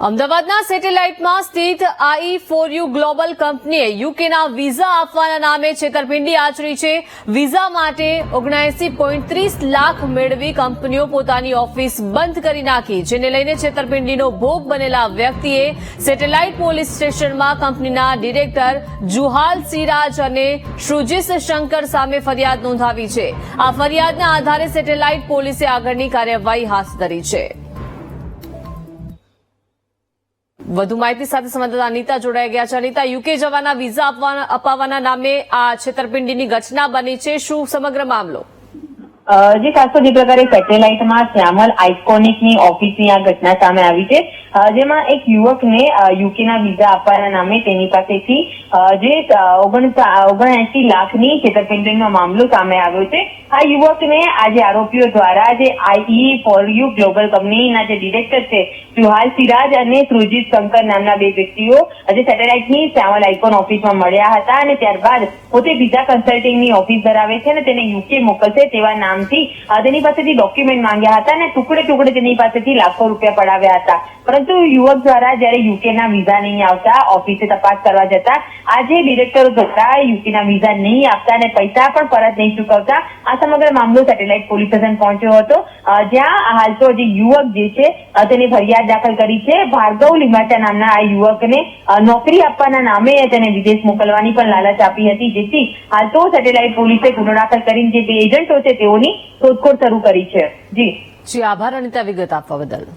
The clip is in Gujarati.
અમદાવાદના સેટેલાઇટમાં સ્થિત i4u ગ્લોબલ કંપનીએ યુકેના વિઝા આપવાના નામે છેતરપિંડી આચરી છે। વિઝા માટે 79.30 લાખ મેળવી કંપનીઓ પોતાની ઓફિસ બંધ કરી નાખી, જેને લઈને છેતરપિંડીનો ભોગ બનેલા વ્યક્તિએ સેટેલાઇટ પોલીસ સ્ટેશનમાં કંપનીના ડિરેક્ટર જુહાલ સિરાજ અને શ્રુજીસ શંકર સામે ફરિયાદ નોંધાવી છે। આ ફરિયાદના આધારે સેટેલાઇટ પોલીસે આગળની કાર્યવાહી હાથ ધરી છે। વધુ માહિતી સાથે સંવાદદાતા અનિતા જોડાઈ ગયા છે। અનિતા, યુકે જવાના વિઝા અપાવવાના નામે આ છેતરપિંડીની ઘટના બની છે, શું સમગ્ર મામલો? જે ખાસ જે પ્રકારે સેટેલાઇટમાં શ્યામલ આઇકોનિકની ઓફિસની આ ઘટના સામે આવી છે, જેમાં એક યુવકને યુકેના વિઝા આપવાના નામે તેની પાસેથી જે 79 લાખની છેતરપિંડીનો મામલો સામે આવ્યો છે। આ યુવકને આજે આરોપીઓ દ્વારા જે i4u ગ્લોબલ કંપનીના જે ડિરેક્ટર છે જુહાલ સિરાજ અને શ્રુજીત શંકર નામના બે વ્યક્તિઓ આજે સેટેલાઇટની શ્યામલ આઇકોન ઓફિસમાં મળ્યા હતા અને ત્યારબાદ પોતે વિઝા કન્સલ્ટિંગની ઓફિસ ધરાવે છે અને તેને યુકે મોકલશે તેવા નામથી તેની પાસેથી ડોક્યુમેન્ટ માંગ્યા હતા અને ટુકડે તેની પાસેથી લાખો રૂપિયા પડાવ્યા હતા। પરંતુ યુવક દ્વારા જયારે યુકેના વિઝા નહીં આવતા ઓફિસે તપાસ કરવા જતા આજે ડિરેક્ટરો દ્વારા યુકેના વિઝા નહીં આપતા અને પૈસા પણ પરત નહીં ચૂકવતા આ સમગ્ર મામલો સેટેલાઇટ પોલીસ સ્ટેશન પહોંચ્યો હતો, જ્યાં હાલ તો જે યુવક જે છે તેની ફરિયાદ દાખલ કરી છે। ભાર્ગવ લીમાચા નામના આ યુવકને નોકરી આપવાના નામે તેને વિદેશ મોકલવાની પણ લાલચ આપી હતી, જેથી હાલ તો સેટેલાઇટ પોલીસે ગુનો દાખલ કરીને જે બે એજન્ટો છે તેઓની શોધખોળ શરૂ કરી છે। જી આભાર અનિતા, વિગત આપવા બદલ।